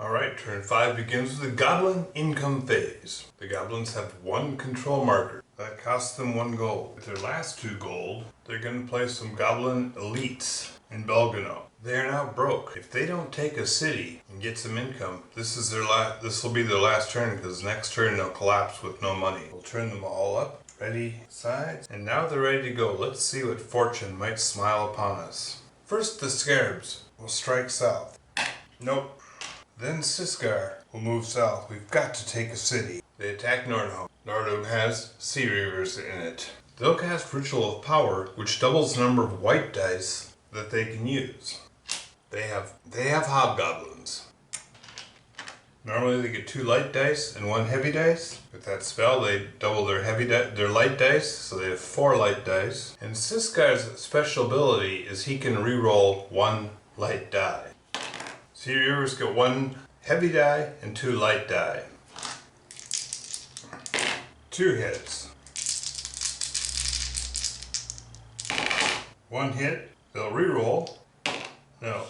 Alright, turn 5 begins with the Goblin income phase. The Goblins have one control marker. That costs them 1 gold. With their last 2 gold, they're going to play some Goblin elites in Belgano. They are now broke. If they don't take a city and get some income, this will be their last turn, because next turn they'll collapse with no money. We'll turn them all up. Ready, sides, and now they're ready to go. Let's see what fortune might smile upon us. First, the Scarabs will strike south. Nope. Then Siskar will move south. We've got to take a city. They attack Nordholm. Nordholm has sea rivers in it. They'll cast Ritual of Power, which doubles the number of white dice that they can use. They have hobgoblins. Normally they get 2 light dice and 1 heavy dice. With that spell, they double their light dice, so they have 4 light dice. And Siskar's special ability is he can reroll 1 light die. Sea Rivers get 1 heavy die and 2 light die. 2 hits. 1 hit, they'll reroll. No.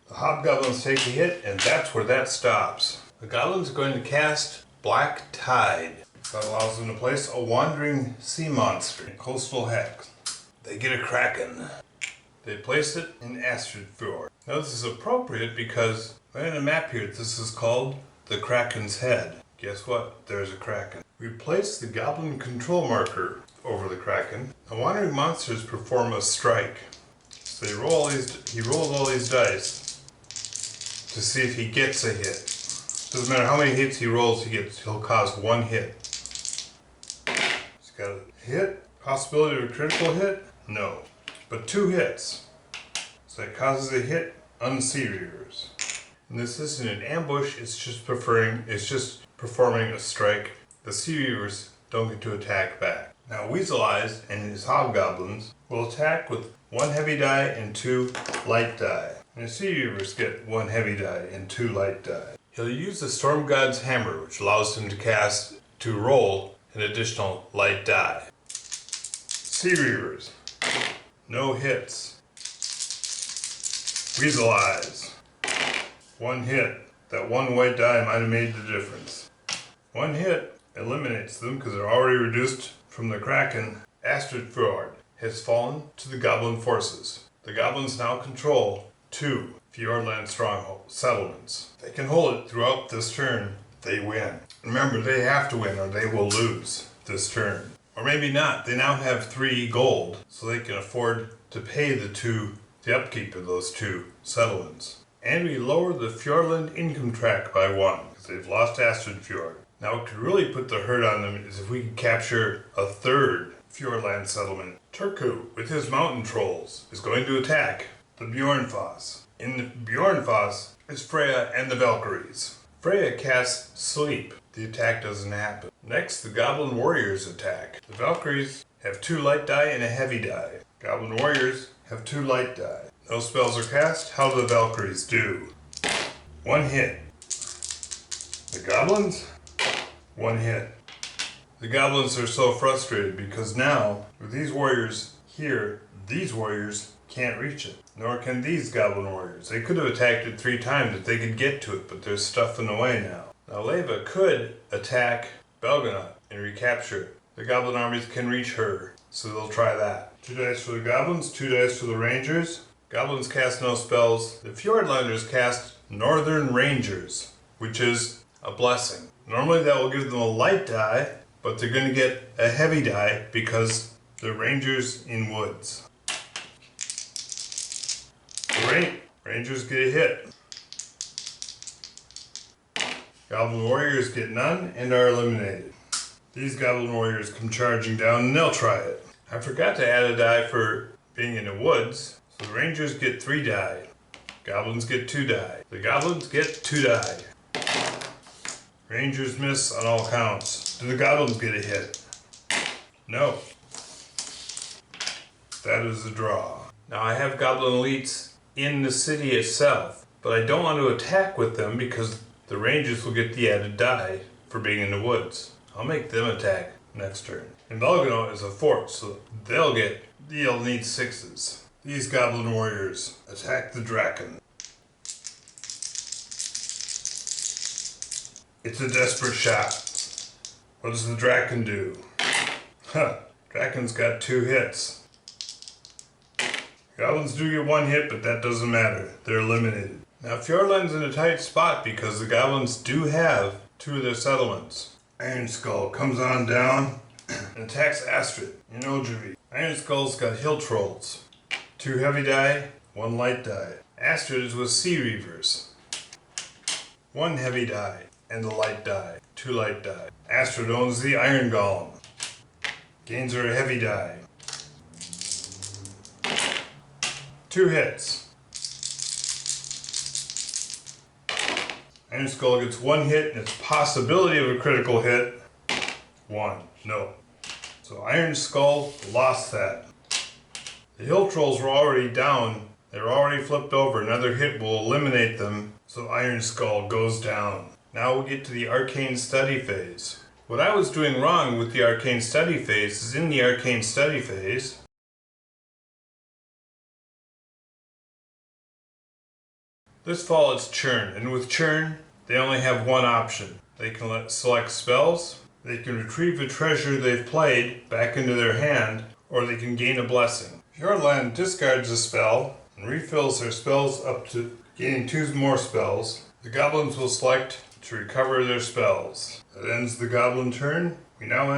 The Hobgoblins take the hit, and that's where that stops. The Goblins are going to cast Black Tide. That allows them to place a wandering sea monster in Coastal Hex. They get a Kraken. They place it in Astrid Fjord. Now this is appropriate because right on the map here, this is called the Kraken's Head. Guess what? There's a Kraken. We place the Goblin control marker over the Kraken. The wandering monsters perform a strike. So he rolls all these dice to see if he gets a hit. Doesn't matter how many hits he rolls, he'll cause 1 hit. He's got a hit. Possibility of a critical hit? No. But 2 hits. So it causes a hit on the Sea Reavers. And this isn't an ambush, it's just performing a strike. The Sea Reavers don't get to attack back. Now Weasel Eyes and his Hobgoblins will attack with 1 heavy die and 2 light die. And the Sea Reavers get 1 heavy die and 2 light die. He'll use the Storm God's Hammer, which allows him to roll an additional light die. Sea Reavers. No hits. Weasel Eyes. 1 hit. That 1 white die might have made the difference. 1 hit eliminates them because they're already reduced from the Kraken. Astrid Fjord has fallen to the Goblin forces. The Goblins now control 2 Fjordland stronghold settlements. They can hold it throughout this turn. They win. Remember, they have to win or they will lose this turn. Or maybe not. They now have 3 gold, so they can afford to pay the upkeep of those 2 settlements. And we lower the Fjordland income track by 1, because they've lost Astrid Fjord. Now what could really put the hurt on them is if we could capture a 3rd Fjordland settlement. Turku, with his mountain trolls, is going to attack the Bjornfoss. In the Bjornfoss is Freya and the Valkyries. Freya casts Sleep. The attack doesn't happen. Next, the Goblin Warriors attack. The Valkyries have 2 light die and a heavy die. Goblin Warriors have 2 light die. No spells are cast. How do the Valkyries do? 1 hit. The Goblins? 1 hit. The Goblins are so frustrated because now, with these warriors here, these warriors can't reach it. Nor can these Goblin Warriors. They could have attacked it 3 times if they could get to it, but there's stuff in the way now. Now Leva could attack Belgana and recapture it. The Goblin armies can reach her, so they'll try that. 2 dice for the Goblins, 2 dice for the Rangers. Goblins cast no spells. The Fjordlanders cast Northern Rangers, which is a blessing. Normally that will give them a light die, but they're going to get a heavy die because they're Rangers in woods. Great! Rangers get a hit. Goblin Warriors get none and are eliminated. These Goblin Warriors come charging down and they'll try it. I forgot to add a die for being in the woods, so the Rangers get 3 die. Goblins get 2 die. The Goblins get 2 die. Rangers miss on all counts. Do the Goblins get a hit? No. That is a draw. Now I have Goblin elites in the city itself, but I don't want to attack with them because the Rangers will get the added die for being in the woods. I'll make them attack next turn. And Belgano is a fort, so they'll need 6s. These Goblin Warriors attack the Draken. It's a desperate shot. What does the Draken do? Draken's got 2 hits. Goblins do get 1 hit, but that doesn't matter. They're eliminated. Now Fjordland's in a tight spot because the goblins do have 2 of their settlements. Iron Skull comes on down and attacks Astrid in Ojrivi. Iron Skull's got hill trolls. 2 heavy die, 1 light die. Astrid is with Sea Reavers. 1 heavy die and a light die. 2 light die. Astrid owns the Iron Golem. Gains her a heavy die. 2 hits. Iron Skull gets 1 hit and its possibility of a critical hit, 1. No. So Iron Skull lost that. The Hill Trolls were already down. They were already flipped over. Another hit will eliminate them, so Iron Skull goes down. Now we get to the Arcane Study Phase. What I was doing wrong with the Arcane Study Phase is in the Arcane Study Phase, this fall it's Churn, and with Churn, they only have 1 option. They can select spells, they can retrieve a treasure they've played back into their hand, or they can gain a blessing. Fjordland discards a spell and refills their spells up to gaining 2 more spells. The goblins will select to recover their spells. That ends the goblin turn. We now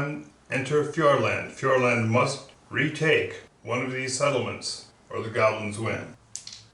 enter Fjordland. Fjordland must retake 1 of these settlements, or the goblins win.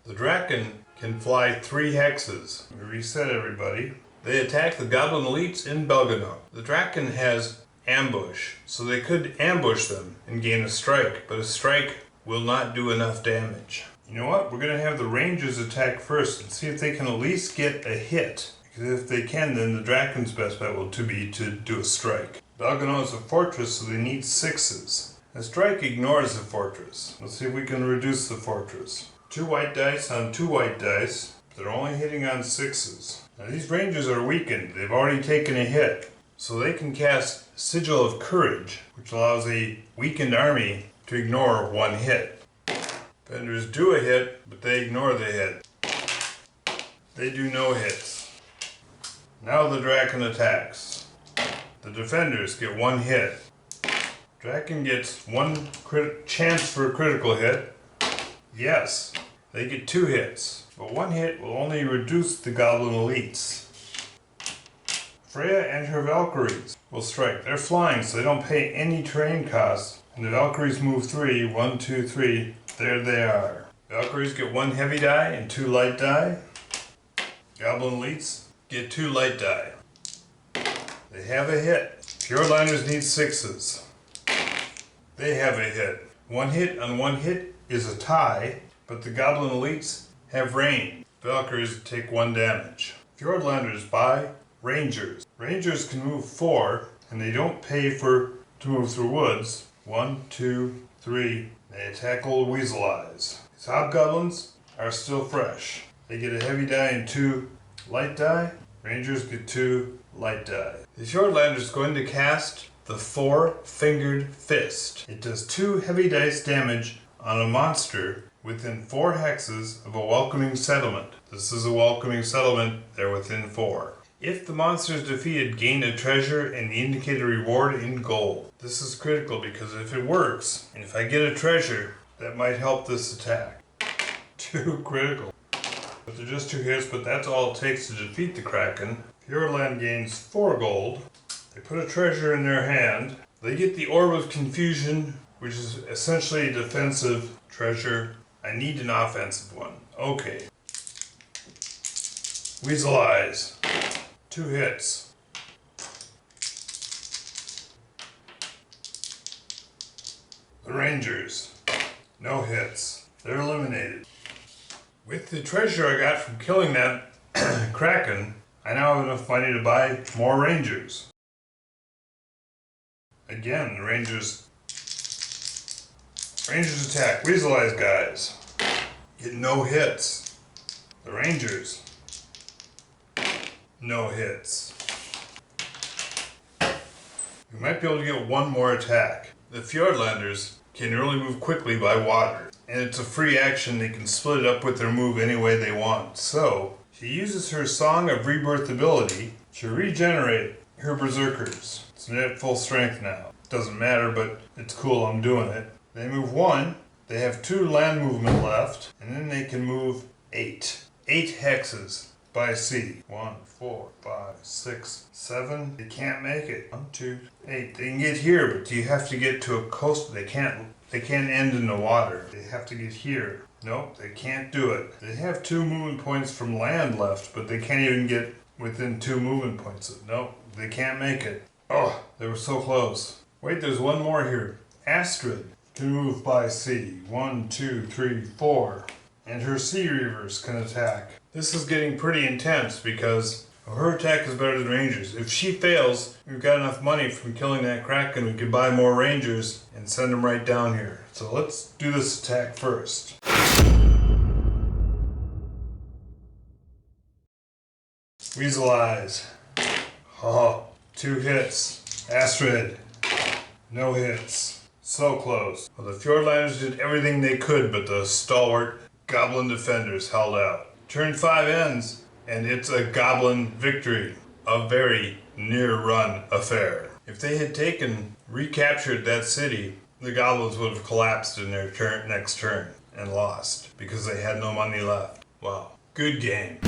The Draken can fly 3 hexes. Let me reset everybody. They attack the goblin elites in Belganow. The Draken has ambush, so they could ambush them and gain a strike, but a strike will not do enough damage. You know what? We're going to have the Rangers attack first and see if they can at least get a hit. Because if they can, then the Draken's best bet will be to do a strike. Belganow is a fortress, so they need 6s. A strike ignores the fortress. Let's see if we can reduce the fortress. 2 white dice on 2 white dice. They're only hitting on 6s. Now these Rangers are weakened. They've already taken a hit. So they can cast Sigil of Courage, which allows a weakened army to ignore 1 hit. Defenders do a hit, but they ignore the hit. They do no hits. Now the Draken attacks. The defenders get 1 hit. Draken gets 1 chance for a critical hit. Yes, they get 2 hits, but 1 hit will only reduce the goblin elites. Freya and her Valkyries will strike. They're flying, so they don't pay any terrain costs. And the Valkyries move 3, 1, 2, 3. There they are. Valkyries get 1 heavy die and 2 light die. Goblin elites get 2 light die. They have a hit. Fjordlanders need 6s. They have a hit. 1 hit on 1 hit is a tie, but the goblin elites have range. Valkyries take 1 damage. Fjordlanders buy Rangers. Rangers can move 4, and they don't pay to move through woods. 1, 2, 3. They attack old Weasel Eyes. These hobgoblins are still fresh. They get a heavy die and 2 light die. Rangers get 2 light die. The Fjordlander is going to cast the 4-fingered fist. It does 2 heavy dice damage on a monster within 4 hexes of a welcoming settlement. This is a welcoming settlement, they're within 4. If the monster is defeated, gain a treasure and the indicated reward in gold. This is critical because if it works, and if I get a treasure, that might help this attack. 2 critical. But they're just 2 hits, but that's all it takes to defeat the Kraken. Fjordland gains 4 gold. They put a treasure in their hand. They get the Orb of Confusion, which is essentially a defensive treasure. I need an offensive one. Okay. Weasel Eyes. 2 hits. The Rangers. No hits. They're eliminated. With the treasure I got from killing that Kraken, I now have enough money to buy more Rangers. Again, the Rangers attack. Weasel Eyes guys get no hits. The Rangers, no hits. We might be able to get 1 more attack. The Fjordlanders can really move quickly by water, and it's a free action. They can split it up with their move any way they want. So She uses her Song of Rebirth ability to regenerate her berserkers. It's at full strength now. Doesn't matter, but it's cool I'm doing it. They move 1. They have 2 land movement left, and then they can move 8. 8 hexes by sea. 1, 4, 5, 6, 7. They can't make it. 1, 2, 8. They can get here, but you have to get to a coast. They can't end in the water. They have to get here. Nope, they can't do it. They have 2 movement points from land left, but they can't even get within 2 movement points. Nope, they can't make it. Oh, they were so close. Wait, there's one more here. Astrid can move by sea. 1, 2, 3, 4. And her Sea Reavers can attack. This is getting pretty intense because her attack is better than Rangers. If she fails, we've got enough money from killing that Kraken, we could buy more Rangers and send them right down here. So let's do this attack first. Weasel Eyes. Oh, 2 hits. Astrid. No hits. So close. Well, the Fjordlanders did everything they could, but the stalwart Goblin defenders held out. Turn 5 ends, and it's a Goblin victory. A very near-run affair. If they had recaptured that city, the Goblins would have collapsed in their next turn and lost because they had no money left. Wow. Good game.